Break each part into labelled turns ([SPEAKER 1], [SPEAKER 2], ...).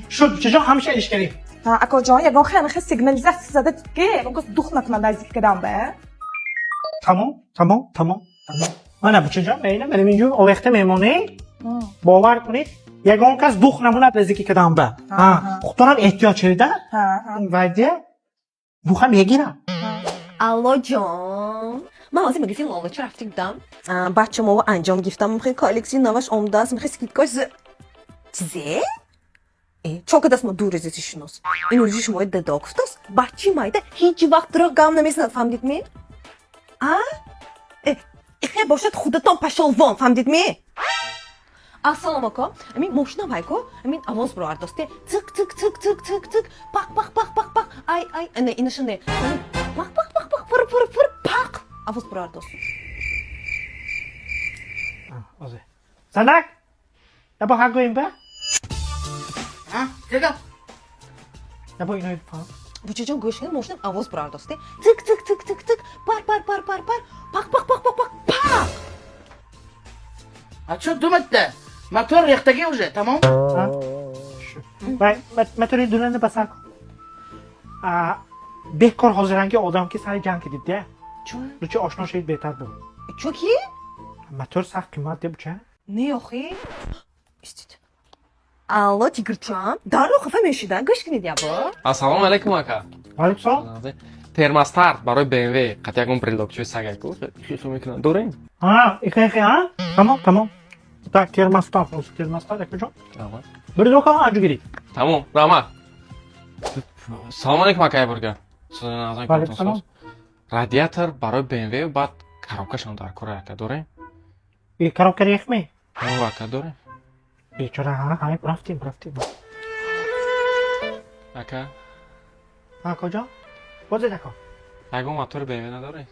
[SPEAKER 1] شد چجا همیشه اشکری
[SPEAKER 2] ها اکا جان یگان خیلی خیلی سیگنالیزاسی زده که اگه دخ نکنم نزدیک کدام به
[SPEAKER 1] تمام من ابو چجا میینم بریم اینجور اوقت میمونی باور کنید یگان کس دخ نمونه نزدیک کدام به خودتونم احتیاط شده این وضعیه دخم میگیرم
[SPEAKER 3] الو جان من واسه میگفتیم لالچ رفتیم دم بچه ما انجام گفتم میخوای کالکسیون نواش عمده است میخوای سکیتکاش چیزه چون که دست ما دور ازشونست این روزی شما دداکفت است بچه مایده هیچ وقت را گام نمیسند فهمدید می؟ خیلی باشد خودتان پشالوان فهمدید می؟ السلام علیکم امین ماشینا بایکو امین آواز برو ارداسته تک تک تک تک تک تک پاک ای نه اینش نه پاک پر پاک آواز برو ارداست
[SPEAKER 1] زنک نبا حق این به
[SPEAKER 4] چرا؟
[SPEAKER 1] نبا اینو بفهم
[SPEAKER 3] بچه جان گوش کن ماشین آواز برو ارداسته تک تک تک تک تک پر پاک
[SPEAKER 4] چون دومته موتور ریختگی уже تمام
[SPEAKER 1] متوری دوننده بسر کن بهکار حاضرنگی آدم که سر جنگ دیده
[SPEAKER 3] چون؟
[SPEAKER 1] رو چه آشنا شدید بهتر بود
[SPEAKER 3] چون کی؟
[SPEAKER 1] متور سخت قیمت ده بچه
[SPEAKER 3] نه آخی؟ استید الو تیگرچان دارو خفه میشیدن گوش کنید یا با
[SPEAKER 5] Assalomu alaykum aka.
[SPEAKER 1] وعلیکم سلام
[SPEAKER 5] Termostat barои BMW qat'iyan прилогчои сагайку хисо мекунам. Дорем?
[SPEAKER 1] ایخه تمام так термостат як جان
[SPEAKER 5] Tamam.
[SPEAKER 1] بری دوکا انجوگیری
[SPEAKER 5] Tamam, rahmat. Assalomu alaykum aka burga. Sizdan azon
[SPEAKER 1] Vaalaykum salom.
[SPEAKER 5] ko'rsangiz. Radiator barои BMW bad коробкашон дар кор aka дорем?
[SPEAKER 1] ای коробка ریخمی
[SPEAKER 5] Yo'q aka дорем.
[SPEAKER 1] بیچاره همه رفتیم
[SPEAKER 5] Aka,
[SPEAKER 1] کجا بازه دکا
[SPEAKER 5] ягон мотори BMW надорем?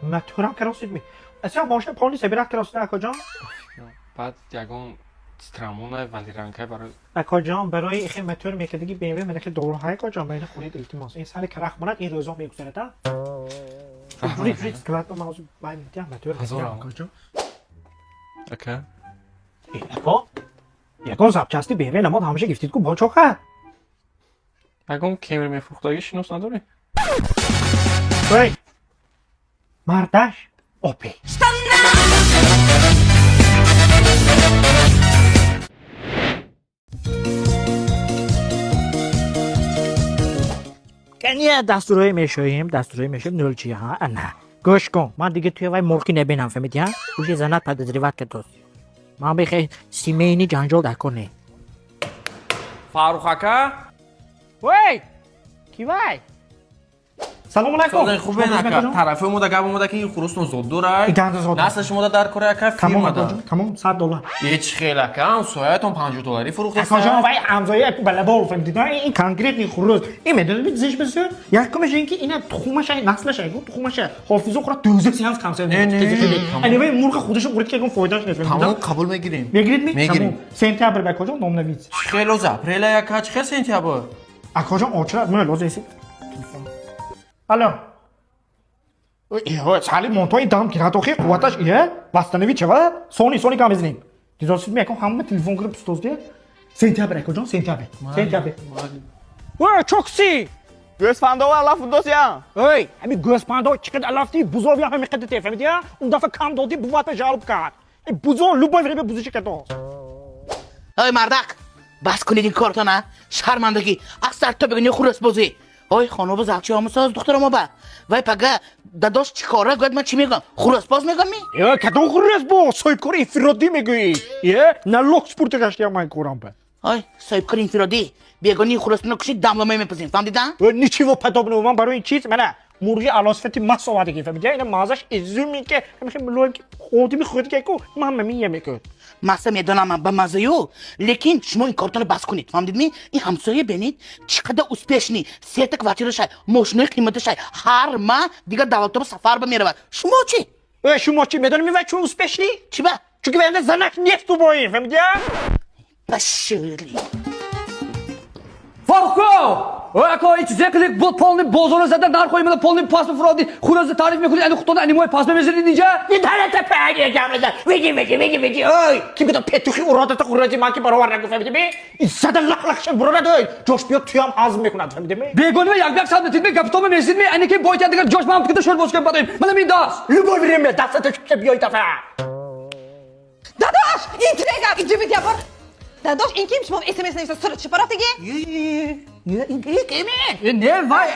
[SPEAKER 1] متورم کراسید می اصلا ماشین پولیس بیرخت کراسید اکا جان
[SPEAKER 5] Баъд ягон страмона валиранка барои
[SPEAKER 1] اکا جان برای ایخی متور میکردگی بیمه منکه دوره های اکا جان بین خونید التماس این سال کرخ مونت این روزا میگذره تا جوری سکلات با موضوع باید میتیم متور اکا جان
[SPEAKER 5] aka.
[SPEAKER 1] اکا یکان زبچستی بیمه نماد همیشه گفتید که با چوخه
[SPEAKER 5] Ягон кемер мефурхтагӣ шинос надорем?
[SPEAKER 1] وی مردش اوپی کنیه دستورهای میشویم نولچی ها نه گوش کن من دیگه توی وای مرغی نبینم فهمیدی ها روش زنت پدازری وقت توست من بخی سیمینی جنجال دکنه
[SPEAKER 5] Фарух ака?
[SPEAKER 1] وی کی وی سلام علیکم
[SPEAKER 6] خوبه نکرد طرف اومده گپ اومده که این خروس نزد دورای نسل شما در کره اکا فیرما دار
[SPEAKER 1] تمام $100
[SPEAKER 6] هیچ خیلی کم سویتون $50 فروخته
[SPEAKER 1] اکا جان وای امضای بله بول فهمیدید این کانکریت این خروس این میدونید بیزش بسیار یکمش اینکه اینا تخمش نسلش ایگو تخمش حافظه خورا دوزه سیانس کانسر انیوی مرغ خودش قرید که اون فایدهش نیست
[SPEAKER 6] تمام قبول میگیریم
[SPEAKER 1] میگیرید سنتامبر به کجا نام نویس
[SPEAKER 6] خیلی زپریل اکا چه سنتامبر
[SPEAKER 1] اکا جان آچرا من لازم است الو ایه چالی مونتوی دام که تو خیلی قوتش ایه بستنوی چه و سونی کام بزنیم دیدارسید میگم همه تلفن گرفت استوزده سنتامبر اکا جان سنتامبر وای چوکسی
[SPEAKER 7] گوسفندا و علف دوستیان
[SPEAKER 1] ای همین گوسفندا چقدر علافتی بزرگی هم قدرت فهمیدی اون دفعه کم دادی بوات جالب کرد این بزرگ لوبای فریب بزرگی که تو
[SPEAKER 4] ای مردک بس کنید این کارتا نه شرمندگی اکثر تو بگنی خورس بازی ای خانم زاچی آموزاز دختر ما با وای پگه داداش چیکاره گفت من چی میگم خورس باز میگم می
[SPEAKER 1] یا کدوم خورس باز سایب کار انفرادی میگی یه نه لوکس پورت گشتی هم من کورم به
[SPEAKER 4] ای سایب کار انفرادی بیگانی خورس نکشی دام لامه میپزیم فهمیدن
[SPEAKER 1] نیچی و پتاب من برای این چیز منه مرغی علاسفتی مساواتی که فهمیدی اینا مازش ازومی که میخوام لویم خودی میخواد که کو من میگم میگه
[SPEAKER 4] ماسه میدونم با مزایو لیکن شما این کارتون رو بس کنید فهمیدید می این همسایه ببینید چقدر اوسپیشنی سیتک واچرش ماشین قیمتش هر ماه دیگه دولت سفر به میره شما چی
[SPEAKER 1] شما چی میدونی میوای چون اوسپیشنی
[SPEAKER 4] چی با
[SPEAKER 1] چون که بنده زنک نیست تو بایی فهمیدی
[SPEAKER 4] بشری
[SPEAKER 6] فاروق
[SPEAKER 8] آقا این چیزی که بود پولنی بازار زدن در خواهی مدت پولنی پاس بفرادی خورز تعریف میکنی اینو خودتون انیمای پاس بمیزنید اینجا
[SPEAKER 1] اینترنت پیگه جامعه ویگی اوی کی بیاد پتوخی اورادت خورجی من که برابر نگفته می این صد لخ برو ندای جوش بیاد توی هم هضم میکنه فهمیدی می
[SPEAKER 8] بیگونه و یک ساعت میتید می گفتم میرسید می اینی که باید دیگه جوش من که شور باز کنم بعدم من می داست
[SPEAKER 1] لبو بریم دستت بیای دفعه
[SPEAKER 3] داداش این تریگم اینجا بیدیا بار داداش این kimmiş bu SMS neyse sıra çıparatı
[SPEAKER 8] نه وای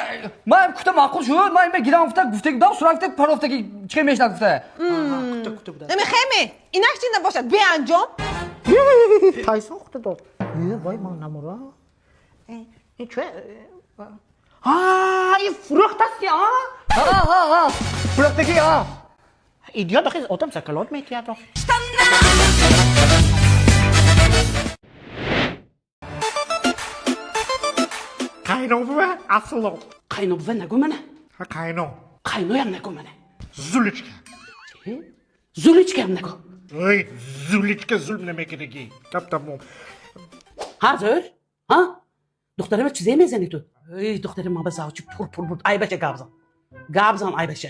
[SPEAKER 8] من گفتم معقول شد من گیرم گفته بودم سراغ پر گفته که چه میش نگفته
[SPEAKER 3] نمیخمی اینش چی نباشد به انجام
[SPEAKER 1] تایسون خود داد وای ما نمورا این چه این فروخت است
[SPEAKER 8] ها فروخته کی ها
[SPEAKER 1] ایدیات داخل آدم سکلات میتیاد Kayno bu asıl.
[SPEAKER 4] Kayno bu ne gümene?
[SPEAKER 1] Ha kayno.
[SPEAKER 4] Kayno ya ne gümene?
[SPEAKER 1] Zuliçka.
[SPEAKER 4] Zuliçka ne gü?
[SPEAKER 1] Ay Zuliçka zulmleme gereği. Tamam.
[SPEAKER 4] Hazır? Ha? Doktoruma çizemez yani tu. Ey doktorum ama zavcı pur. Aybaşa gabzan. Gabzan aybaşa.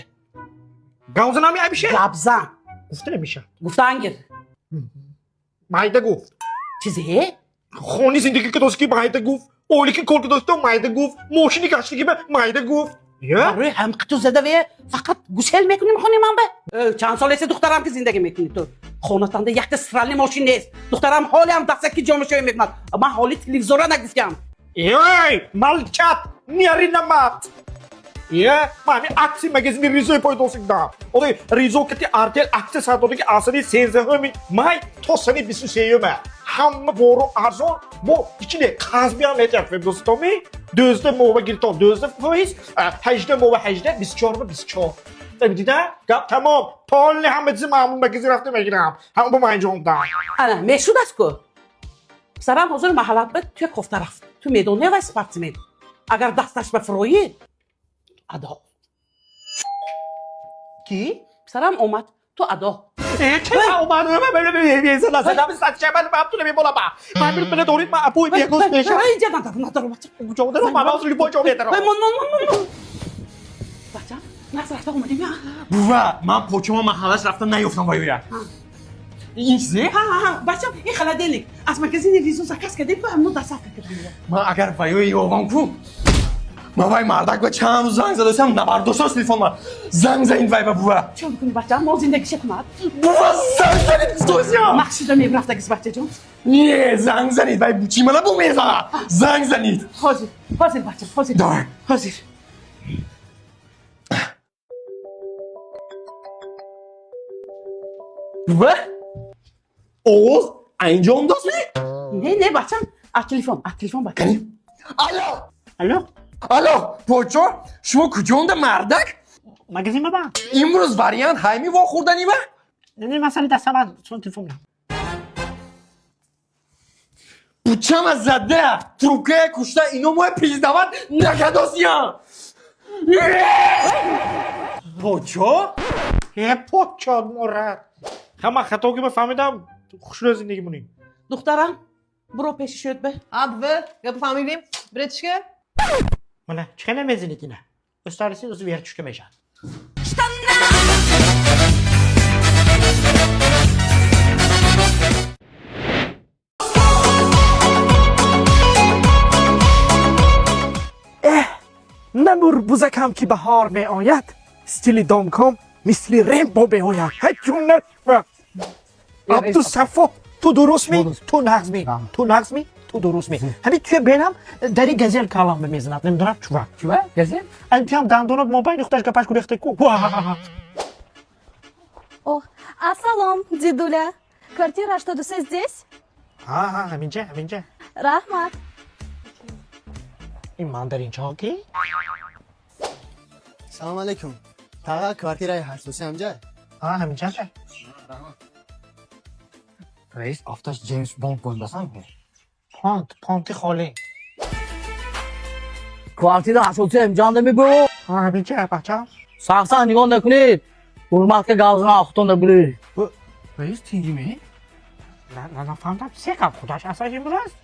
[SPEAKER 1] Gavzan abi bir şey.
[SPEAKER 4] Gabzan.
[SPEAKER 1] Gufte ne bir şey?
[SPEAKER 4] Guftan gir.
[SPEAKER 1] Mayda guf.
[SPEAKER 4] Çize?
[SPEAKER 1] Khoni zindagi ke dost ki mayda guf. Oli ki korku dostum mayda guf. Moshini kaçtı gibi mayda guf. Ya?
[SPEAKER 4] Arı hem kıtı zede ve fakat güzel mekuni mi khoni man be? Chansol ese doktoram ki zindagi mekuni tu. Khonatan da yakta sıralli moşin nes. Doktoram hali hem taksak ki jomu şöyle mekmat. Ama hali televizyona da giftem.
[SPEAKER 1] Ey malchat. Niyarina mat. Ya, mami aksi magazini Rizo'yu poydolsun da. O da Rizo kati artel aksi saatodaki asali sezahimi may tosani bisu seyome. Hamma boru arzon bu içine kazbiyan et yapayım dostomi. Dözde mova girton, dözde faiz, hecde mova hecde, biz çorba biz çor. Tabii de, tamam. Polli hamletsi mamul magazin rafte megiram. Ham bu mayconda.
[SPEAKER 4] Ana meşhur asko. Saram huzur mahalat be tüy kofta raft. Tüy medonne ve spartmen. Agar dastaş be froyi. Ado.
[SPEAKER 1] Ki?
[SPEAKER 4] Saram omat tu ado.
[SPEAKER 1] Çela umanı böyle bir insan sen abi saçma ben yaptım bir bola ba. Ben bir bana doğru ma apoy bir göz beşe.
[SPEAKER 4] Ay canım da romat.
[SPEAKER 1] Bu çok da ma bazı lipo çok yeter.
[SPEAKER 4] Mon. Bacam nasıl rafta olmadım ya?
[SPEAKER 6] بوا من پوکمون محلش رفتم نیفتم وایویا این چیزه؟
[SPEAKER 4] Ha bacam این خلاdelik. Az magazin Rizo zakas kedi bu hem da saf kedi.
[SPEAKER 6] من اگر وایوی یووان کو ما وای مردک و چند روز زنگ زدم نبرداشت تلفن من زنگ زدین وای بوا
[SPEAKER 4] Çabuk kuni bacam o zindagi şekmat.
[SPEAKER 6] بوا زنگ زدید دوستیا
[SPEAKER 4] Mahşida mevrafta giz bacacığım.
[SPEAKER 6] نه زنگ زدید وای بوچی منو بو میزنه زنگ زدید
[SPEAKER 4] Hazır bacam hazır.
[SPEAKER 6] دار
[SPEAKER 4] Hazır.
[SPEAKER 6] بوا Oğuz انجام داست
[SPEAKER 4] Ne bacam? At telefon bacam.
[SPEAKER 6] الو
[SPEAKER 1] Alo?
[SPEAKER 6] الو پوچو شما کجونده مردک
[SPEAKER 1] Magazin mi ba?
[SPEAKER 6] امروز وریانت هایمی وا خوردنی با
[SPEAKER 1] Ne mesele de sabah son telefon ya.
[SPEAKER 6] بوچم از زده تروکه کشته اینو مو پیش دوان نکداسیان پوچو
[SPEAKER 1] Poçad morad. Ama xato gibi fahmidim. Xuşlu zindagi buning.
[SPEAKER 4] Doktoram bro peşi şöt be.
[SPEAKER 3] Abi yapıfamiliyim Bretişke
[SPEAKER 1] Mana chiqana mezinitine. Ustarisi o'zi yer tushkamaysan. نمور بزکم که بهار می آید استیل دامکام مثل رمبو می آید هجونت عبدو صفا تو درست می تو نقض می تو درست می همین توی بینم داری گزل کلام میزند نمیدونم چوه
[SPEAKER 8] Gezin?
[SPEAKER 1] انتیم دندونات موبایل اختش کپش کنه کو
[SPEAKER 9] О, ассалом, дедуля. Квартира что, здесь?
[SPEAKER 1] همینجا
[SPEAKER 9] Рахмат.
[SPEAKER 1] این ماندارین چاکی
[SPEAKER 10] سلام علیکم تا کوارتیرای هرسوسی همجا
[SPEAKER 1] همینجا
[SPEAKER 10] رئیس آفتاش جیمز بوند گنداسم
[SPEAKER 1] پانتی خالی
[SPEAKER 8] Kuartida asıltı emcanda mi bu?
[SPEAKER 1] همینجا بچه
[SPEAKER 8] Saksan nigon da kunit. Urmakta gazına akıton da bilir.
[SPEAKER 1] رئیس تینگی می؟ نه فهمتم سه قب خودش اصلا این براست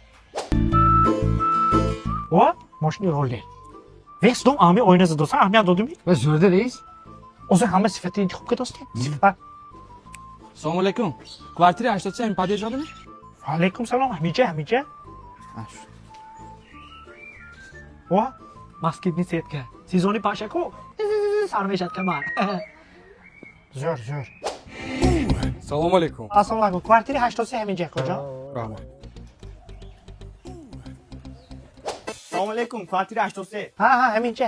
[SPEAKER 1] و ماشین روله وستم امی oynazı dostlar اهمیت دادیم
[SPEAKER 8] و زورده رئیس
[SPEAKER 1] اوزه همه صفتی خوب که دوستی صفت
[SPEAKER 5] Assalomu alaykum. Kvartira 83 podъезд yodimi?
[SPEAKER 1] علیکم سلام همیشه و مسکیت نیست که سیزونی پاشه کو سرمشت کمر زور
[SPEAKER 5] Assalomu alaykum.
[SPEAKER 1] السلام علیکم کوارتیر 83 همینجا کجا
[SPEAKER 5] Rahmat.
[SPEAKER 10] سلام علیکم کوارتیر 83
[SPEAKER 1] ها همینجا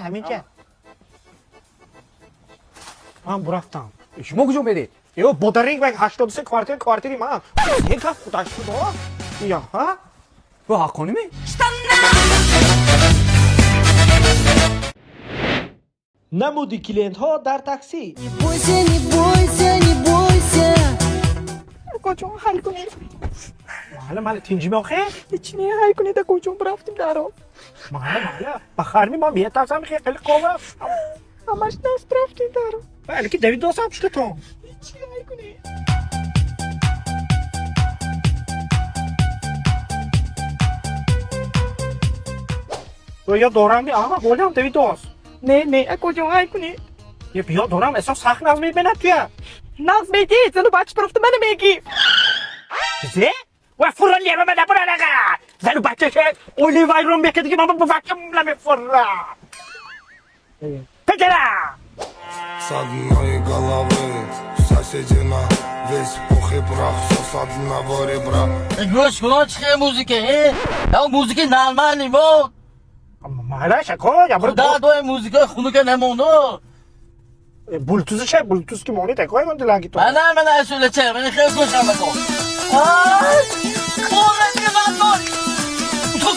[SPEAKER 1] من برفتم
[SPEAKER 8] شما کجا برید
[SPEAKER 1] یو بودرینگ بگ 83 کوارتیری من یک هفت خودش شد یا ها
[SPEAKER 8] با حقانی می
[SPEAKER 1] نمودی کلینت ها در تاکسی
[SPEAKER 2] کجا حل کنید
[SPEAKER 1] ماله تینجی آخه
[SPEAKER 2] چی حل کنید کجا رفتیم درو
[SPEAKER 1] ماله بخارمی ما میتازم خیلی قوه
[SPEAKER 2] همش دست رفتیم درو
[SPEAKER 1] بله که دوید دوست هم شده تو
[SPEAKER 2] چی حل کنید
[SPEAKER 1] تو یا دورم بی آقا بولم دوید دوست
[SPEAKER 2] نه کجا حل کنید
[SPEAKER 1] یه بیا دورم احساس سخت نظم میبیند توی
[SPEAKER 2] ناز میگی زنو بچه برفته من میگی
[SPEAKER 1] چیزی؟ و فران لیمه من نبرا نگا زنو بچه که اولی وای روم بکه دیگه من بفکم لمه فران پدرم
[SPEAKER 11] С одной головы соседи на весь пух и прах все с одного ребра.
[SPEAKER 4] گوش کن چه موزیکه یا موزیک نرمالی ما
[SPEAKER 1] مالا شکو یا برو
[SPEAKER 4] خدا دوی موزیک خونو که نمونو
[SPEAKER 1] بلوتوز چه بلوتوز که مونی تکوی من دلنگی تو
[SPEAKER 4] من اصول چه من خیلی گوشم بکن آی خونه دیگه من دار تو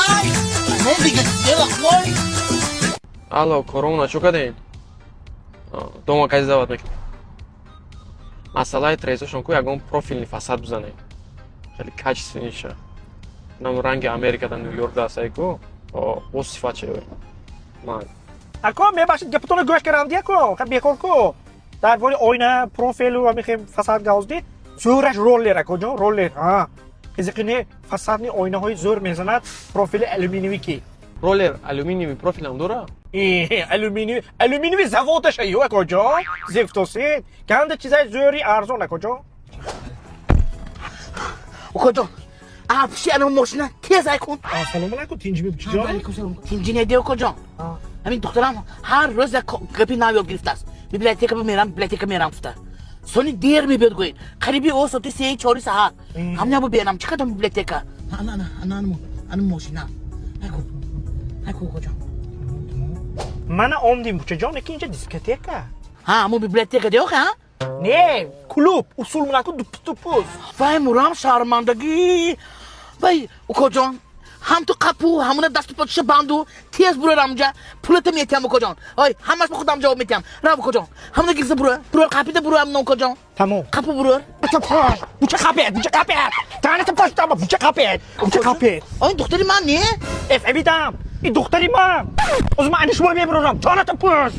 [SPEAKER 4] آی نه دیگه خوی
[SPEAKER 5] Алло, корона, чё кадаин? Дома кайз дават мекунам. Масъалаи трезошон ку ягон профилни фасад бизанем. Хеле качествениша. Нам ранги Америкада Нью-Йоркда ҳастае ку. Бо сифат шеве. Ман.
[SPEAKER 1] اکو میباشید گپتون گوش کردم دیگه خب بیکن کو در ولی آینه پروفیل و میخویم فساد گازدی زورش رولر کجا رولر ها از اینکه فساد نی آینه های زور میزند پروفیل آلومینیومی کی
[SPEAKER 5] Роллер алюминиевый профилем дора?
[SPEAKER 1] آلومینیومی زوادش ایو کجا زفتوسی گند چیزای زوری ارزون کجا
[SPEAKER 4] کجا آفشی الان ماشینا تیز کن
[SPEAKER 1] سلام علیکم تینجی بیم چیجا
[SPEAKER 4] تینجی نیدیو کجا همین دخترم هر روز کپی ناو یاد گرفته است بیبلیتکا میرم فتا سونی دیر میبید گوید قریبی او ساعت 3-4 ساعت همین ابو بیرم چقدر بیبلیتکا انا ماشینا نکو کجا
[SPEAKER 1] من آمدیم چجا نکی اینجا دیسکتیکا
[SPEAKER 4] همون بیبلیتکا دیو که
[SPEAKER 1] نه کلوب اصول منکو دوپوز
[SPEAKER 4] وای مرام شرمندگی وای او کجا هم تو قپو همون دست پاتش باندو تیز برو رامجا پولت میتیم کجا آی همش به خودم جواب میتیم رام کجا همون گیز برو قپیده برو هم نو کجا
[SPEAKER 1] تمام
[SPEAKER 4] قپو برو
[SPEAKER 1] بوچه قپیت تانت پاشتم بوچه قپیت
[SPEAKER 4] آی دختری من نه
[SPEAKER 1] افهمیدم این دختری من از من شما میبرم تانت پاش